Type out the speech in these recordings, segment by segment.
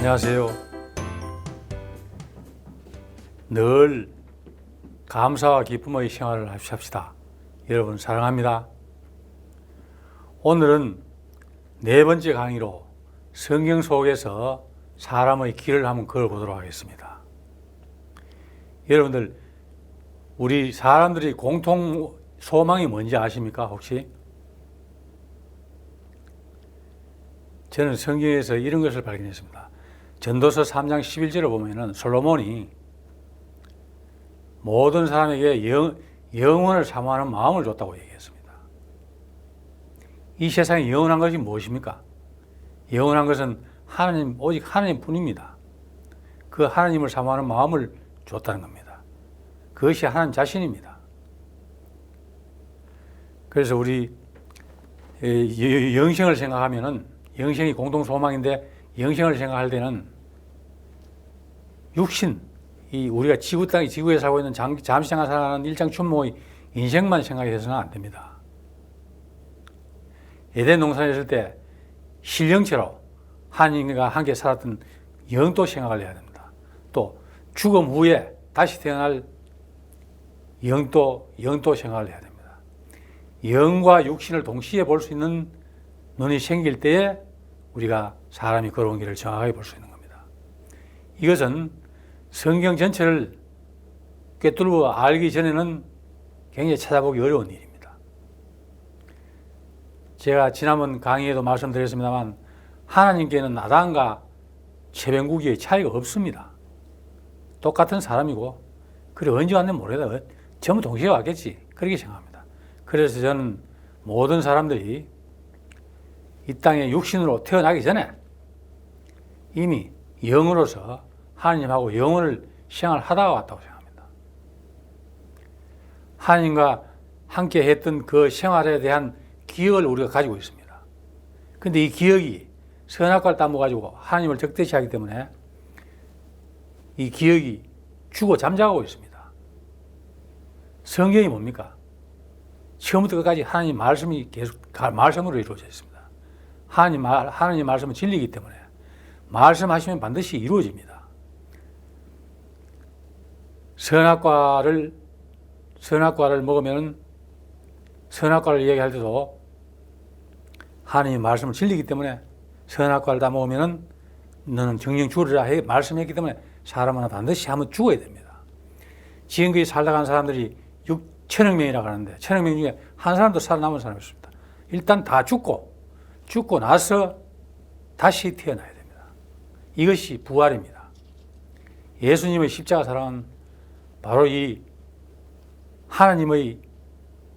안녕하세요. 늘 감사와 기쁨의 생활을 합시다. 여러분 사랑합니다. 오늘은 네 번째 강의로 성경 속에서 사람의 길을 한번 걸어보도록 하겠습니다. 여러분들, 우리 사람들이 공통 소망이 뭔지 아십니까? 혹시? 저는 성경에서 이런 것을 발견했습니다. 전도서 3장 11절을 보면은 솔로몬이 모든 사람에게 영원을 사모하는 마음을 줬다고 얘기했습니다. 이 세상에 영원한 것이 무엇입니까? 영원한 것은 하나님, 오직 하나님 뿐입니다. 그 하나님을 사모하는 마음을 줬다는 겁니다. 그것이 하나님 자신입니다. 그래서 우리 영생을 생각하면은, 영생이 공동 소망인데 영생을 생각할 때는 육신, 이 우리가 지구에 살고 있는 잠시장을 살아가는 일장춘몽의 인생만 생각해서는 안 됩니다. 에덴 동산에 있을 때 신령체로 하나님과 함께 살았던 영도 생각을 해야 됩니다. 또 죽음 후에 다시 태어날 영도 생각을 해야 됩니다. 영과 육신을 동시에 볼 수 있는 눈이 생길 때에 우리가 사람이 걸어온 길을 정확하게 볼 수 있는 겁니다. 이것은 성경 전체를 꿰뚫고 알기 전에는 굉장히 찾아보기 어려운 일입니다. 제가 지난번 강의에도 말씀드렸습니다만, 하나님께는 아담과 최병국의 차이가 없습니다. 똑같은 사람이고, 그래 언제 왔는지 모르겠다. 전부 동시에 왔겠지. 그렇게 생각합니다. 그래서 저는 모든 사람들이 이 땅에 육신으로 태어나기 전에 이미 영으로서 하나님하고 영혼을 생활하다가 왔다고 생각합니다. 하나님과 함께 했던 그 생활에 대한 기억을 우리가 가지고 있습니다. 그런데 이 기억이 선악과를 따먹어가지고 하나님을 적대시하기 때문에 이 기억이 죽어 잠자고 있습니다. 성경이 뭡니까? 처음부터 끝까지 하나님 말씀이 계속 말씀으로 이루어져 있습니다. 하나님 말씀은 진리이기 때문에 말씀하시면 반드시 이루어집니다. 선악과를 먹으면, 선악과를 얘기할 때도 하나님 말씀은 진리이기 때문에 선악과를 다 먹으면 너는 정령 죽으리라 말씀했기 때문에 사람은 반드시 한번 죽어야 됩니다. 지금까지 살다간 사람들이 6천억 명이라고 하는데 1,000억 명 중에 한 사람도 살아남은 사람이 없습니다. 일단 다 죽고 나서 다시 태어나야 됩니다. 이것이 부활입니다. 예수님의 십자가 사랑은 바로 이 하나님의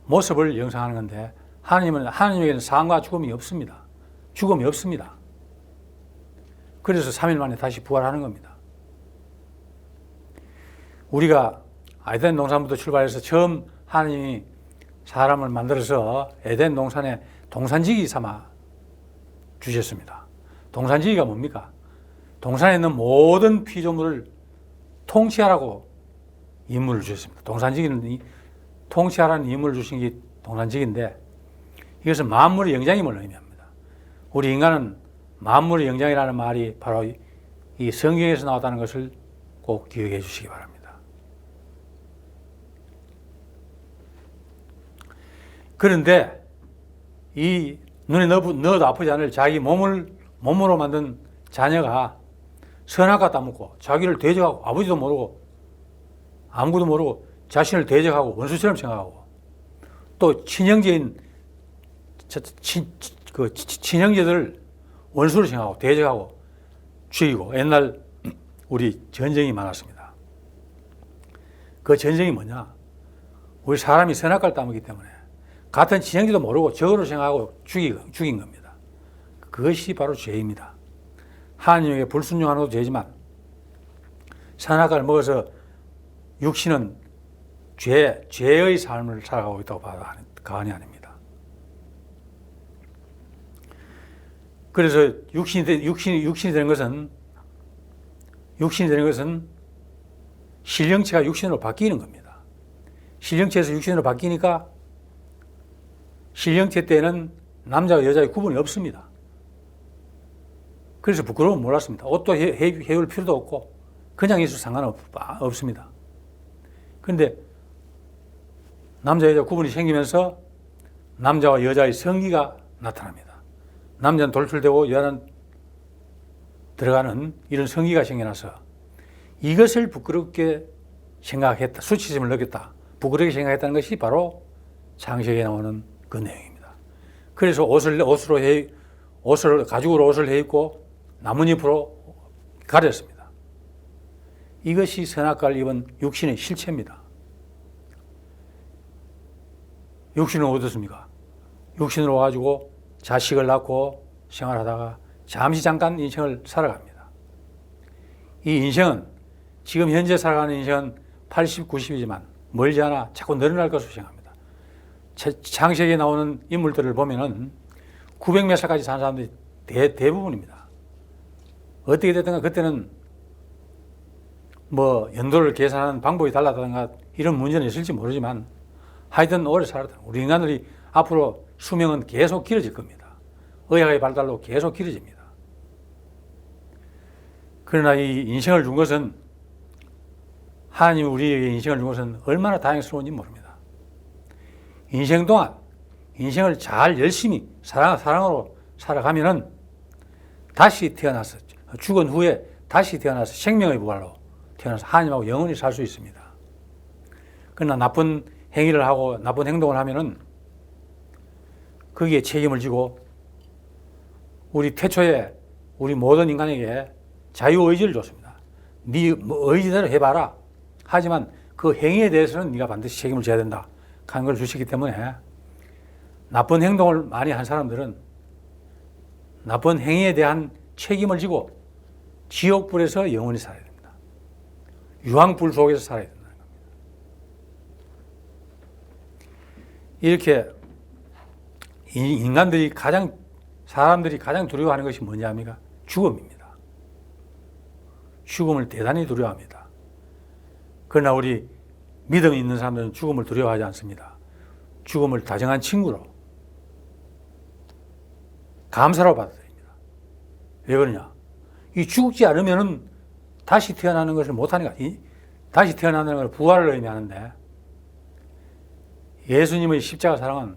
모습을 영상하는 건데, 하나님에게는 상과 죽음이 없습니다. 죽음이 없습니다. 그래서 3일 만에 다시 부활하는 겁니다. 우리가 에덴 동산부터 출발해서 처음 하나님이 사람을 만들어서 에덴 동산에 동산지기 삼아 주셨습니다. 동산지기가 뭡니까? 동산에 있는 모든 피조물을 통치하라고 임무를 주셨습니다. 동산지기는 통치하라는 임무를 주신 게 동산지기인데, 이것은 만물의 영장임을 의미합니다. 우리 인간은 만물의 영장이라는 말이 바로 이 성경에서 나왔다는 것을 꼭 기억해 주시기 바랍니다. 그런데 이 눈에 넣어도 아프지 않을 자기 몸으로 만든 자녀가 선악과 따먹고 자기를 대적하고, 아버지도 모르고 아무것도 모르고 자신을 대적하고 원수처럼 생각하고, 또 친형제인 친형제들을 원수로 생각하고 대적하고 죽이고. 옛날 우리 전쟁이 많았습니다. 그 전쟁이 뭐냐? 우리 사람이 선악과를 따먹기 때문에 같은 친형제도 모르고 적으로 생각하고 죽인 겁니다. 그것이 바로 죄입니다. 하나님에게 불순종하는 것도 죄지만, 선악과를 먹어서 육신은 죄의 삶을 살아가고 있다고 봐도 과언이 아닙니다. 그래서 육신이 되는 것은 신령체가 육신으로 바뀌는 겁니다. 신령체에서 육신으로 바뀌니까 신령체 때는 남자와 여자의 구분이 없습니다. 그래서 부끄러움은 몰랐습니다. 옷도 해울 필요도 없고 그냥 있어도 상관없습니다. 그런데 남자 여자 구분이 생기면서 남자와 여자의 성기가 나타납니다. 남자는 돌출되고 여자는 들어가는 이런 성기가 생겨나서 이것을 부끄럽게 생각했다. 수치심을 느꼈다. 부끄럽게 생각했다는 것이 바로 창세기에 나오는 그 내용입니다. 그래서 가죽으로 옷을 해 입고 나뭇잎으로 가렸습니다. 이것이 선악과를 입은 육신의 실체입니다. 육신은 어떻습니까? 육신으로 와가지고 자식을 낳고 생활하다가 잠시 잠깐 인생을 살아갑니다. 이 인생은 지금 현재 살아가는 인생은 80, 90이지만 멀지 않아 자꾸 늘어날 것으로 생각합니다. 창세기에 나오는 인물들을 보면은 900몇 살까지 사는 사람들이 대부분입니다. 어떻게 됐든가 그때는 뭐 연도를 계산하는 방법이 달랐다든가 이런 문제는 있을지 모르지만 하여튼 오래 살았다. 우리 인간들이 앞으로 수명은 계속 길어질 겁니다. 의학의 발달로 계속 길어집니다. 그러나 이 인생을 준 것은 하나님이 우리에게 인생을 준 것은 얼마나 다행스러운지 모릅니다. 인생 동안 인생을 잘 열심히 사랑으로 살아가면은 다시 태어나서 죽은 후에 다시 태어나서 생명의 부활로 태어나서 하나님하고 영원히 살 수 있습니다. 그러나 나쁜 행위를 하고 나쁜 행동을 하면은 거기에 책임을 지고 우리 태초에 우리 모든 인간에게 자유의지를 줬습니다. 네 의지대로 해봐라. 하지만 그 행위에 대해서는 네가 반드시 책임을 져야 된다 하는 걸 주시기 때문에 나쁜 행동을 많이 한 사람들은 나쁜 행위에 대한 책임을 지고 지옥불에서 영원히 살아야 됩니다. 유황불 속에서 살아야 된다는 겁니다. 이렇게 사람들이 가장 두려워하는 것이 뭐냐 합니까? 죽음입니다. 죽음을 대단히 두려워합니다. 그러나 우리 믿음이 있는 사람들은 죽음을 두려워하지 않습니다. 죽음을 다정한 친구로 감사로 받아들입니다. 왜 그러냐? 이 죽지 않으면은 다시 태어나는 것을 못하니까. 다시 태어나는 걸 부활을 의미하는데 예수님의 십자가 사랑은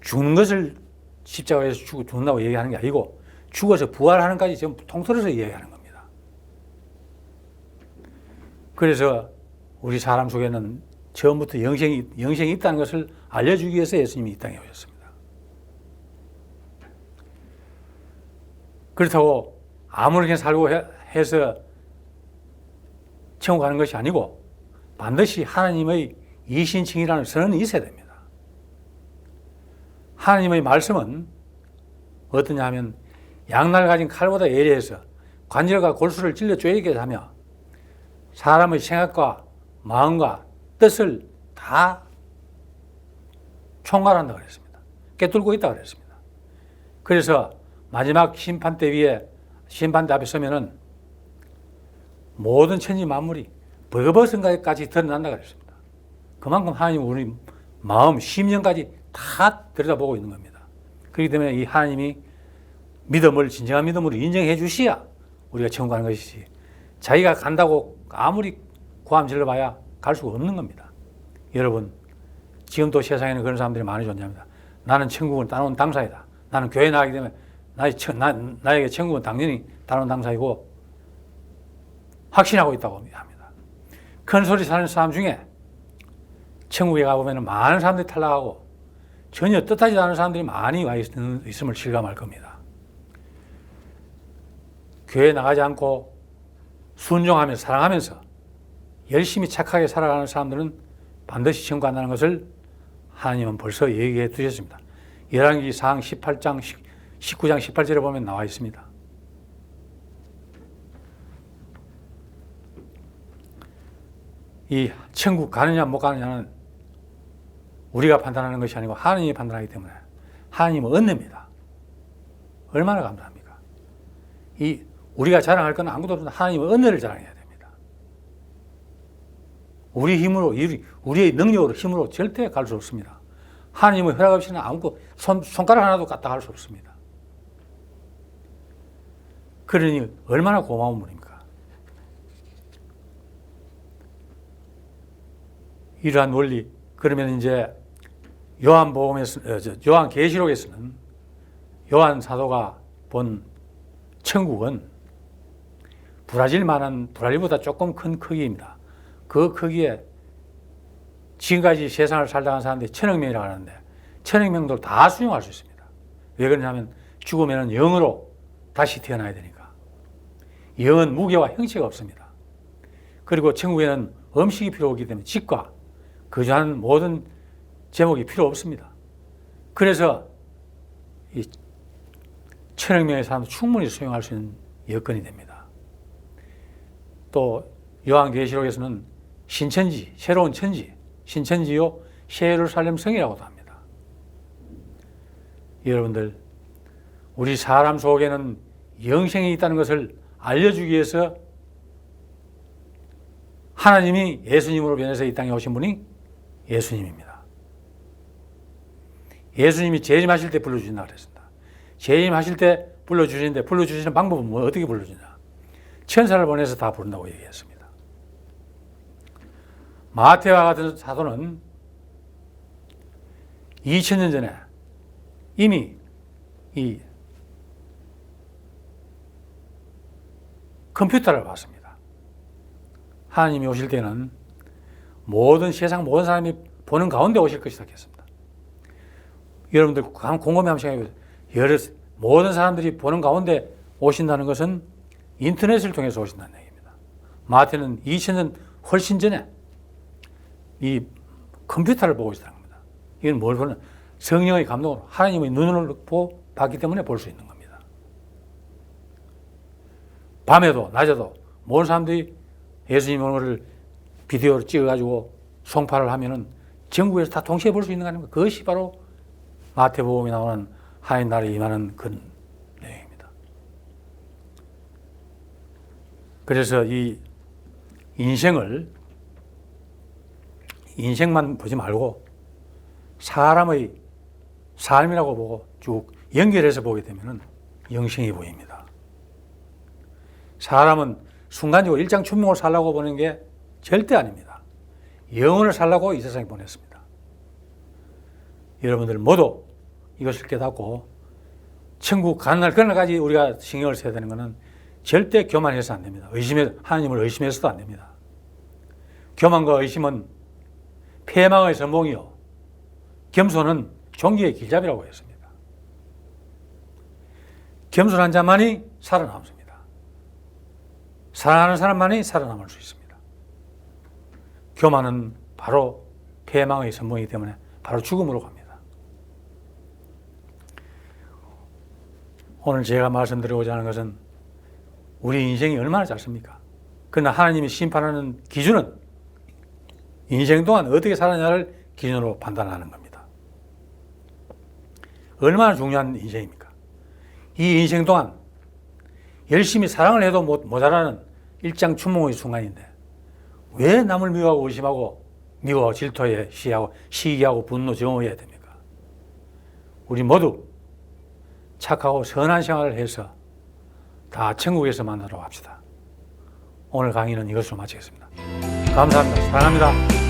죽는 것을 십자가에서 죽는다고 얘기하는 게 아니고 죽어서 부활하는 까지 전부 통틀어서 얘기하는 겁니다. 그래서 우리 사람 속에는 처음부터 영생이 있다는 것을 알려주기 위해서 예수님이 이 땅에 오셨습니다. 그렇다고 아무렇게 살고 해서 천국 가는 것이 아니고 반드시 하나님의 이신칭이라는 선언이 있어야 됩니다. 하나님의 말씀은 어떠냐 하면 양날 가진 칼보다 예리해서 관절과 골수를 찔러 쪼개게 하며 사람의 생각과 마음과 뜻을 다 총괄한다고 그랬습니다. 꿰뚫고 있다고 그랬습니다. 그래서 마지막 심판대 앞에 서면은 모든 천지 만물이 벌거벗은까지 드러난다고 그랬습니다. 그만큼 하나님은 우리 마음, 심령까지 다 들여다보고 있는 겁니다. 그렇기 때문에 이 하나님이 믿음을 진정한 믿음으로 인정해 주셔야 우리가 천국 가는 것이지 자기가 간다고 아무리 고함 질러봐야 갈 수가 없는 겁니다. 여러분, 지금도 세상에는 그런 사람들이 많이 존재합니다. 나는 천국을 따놓은 당사이다. 나는 교회 나가기 때문에 나에게 천국은 당연히 따놓은 당사이고 확신하고 있다고 합니다. 큰 소리 사는 사람 중에 천국에 가보면 많은 사람들이 탈락하고 전혀 뜻하지 않은 사람들이 많이 와 있음을 실감할 겁니다. 교회 나가지 않고 순종하면서 사랑하면서 열심히 착하게 살아가는 사람들은 반드시 천국 간다는 것을 하나님은 벌써 얘기해 두셨습니다. 열왕기 사항 19장 18절에 보면 나와 있습니다. 이 천국 가느냐 못 가느냐는 우리가 판단하는 것이 아니고 하나님이 판단하기 때문에 하나님은 은혜입니다. 얼마나 감사합니까? 우리가 자랑할 건 아무것도 없는데 하나님은 은혜를 자랑해야 됩니다. 우리 힘으로, 우리의 능력으로, 힘으로 절대 갈 수 없습니다. 하나님의 허락 없이는 손가락 하나도 갖다 갈 수 없습니다. 그러니 얼마나 고마운 분입니까? 이러한 원리, 그러면 이제 요한계시록에서는 요한 사도가 본 천국은 브라질보다 조금 큰 크기입니다. 그 크기에 지금까지 세상을 살다 간 사람들이 1000억 명이라고 하는데 1000억 명도 다 수용할 수 있습니다. 왜 그러냐면 죽으면 영으로 다시 태어나야 되니까. 영은 무게와 형체가 없습니다. 그리고 천국에는 음식이 필요 없기 때문에 집과 거주하는 모든 제목이 필요 없습니다. 그래서 이 1000억 명의 사람도 충분히 수용할 수 있는 여건이 됩니다. 또 요한계시록에서는 신천지, 새로운 천지, 신천지요 예루살렘 성이라고도 합니다. 여러분들, 우리 사람 속에는 영생이 있다는 것을 알려주기 위해서 하나님이 예수님으로 변해서 이 땅에 오신 분이 예수님입니다. 예수님이 재림하실 때 불러주신다고 그랬습니다. 재림하실 때 불러주시는데 불러주시는 방법은 어떻게 불러주냐? 천사를 보내서 다 부른다고 얘기했습니다. 마태와 같은 사도는 2000년 전에 이미 이 컴퓨터를 봤습니다. 하나님이 오실 때는 세상 모든 사람이 보는 가운데 오실 것이다 했습니다. 여러분들 곰곰이 한번 생각해보세요. 모든 사람들이 보는 가운데 오신다는 것은 인터넷을 통해서 오신다는 얘기입니다. 마태는 2000년 훨씬 전에 이 컴퓨터를 보고 있다는 겁니다. 이건 뭘 보는? 성령의 감동으로 하나님의 눈을 봤기 때문에 볼 수 있는 겁니다. 밤에도 낮에도 모든 사람들이 예수님을 비디오를 찍어가지고 송파를 하면은 전국에서 다 동시에 볼 수 있는 거 아닙니까? 그것이 바로 마태복음에 나오는 하나님 나라에 임하는 그 내용입니다. 그래서 이 인생만 보지 말고 사람의 삶이라고 보고 쭉 연결해서 보게 되면 영생이 보입니다. 사람은 순간적으로 일장춘몽을 살라고 보는 게 절대 아닙니다. 영혼을 살라고 이 세상에 보냈습니다. 여러분들 모두 이것을 깨닫고 천국 가는 날 그날까지 우리가 신경을 써야 되는 것은 절대 교만해서 안 됩니다. 하나님을 의심해서도 안 됩니다. 교만과 의심은 패망의 선봉이요 겸손은 존귀의 길잡이라고 했습니다. 겸손한 자만이 살아남습니다. 사랑하는 사람만이 살아남을 수 있습니다. 교만은 바로 패망의 선봉이기 때문에 바로 죽음으로 갑니다. 오늘 제가 말씀드리고자 하는 것은 우리 인생이 얼마나 짧습니까? 그러나 하나님이 심판하는 기준은 인생 동안 어떻게 살았냐를 기준으로 판단하는 겁니다. 얼마나 중요한 인생입니까? 이 인생 동안 열심히 사랑을 해도 모자라는 일장춘몽의 순간인데 왜 남을 미워하고 의심하고 미워하고 질투해 시기하고 분노 정오해야 됩니까? 우리 모두 착하고 선한 생활을 해서 다 천국에서 만나러 갑시다. 오늘 강의는 이것으로 마치겠습니다. 감사합니다. 사랑합니다.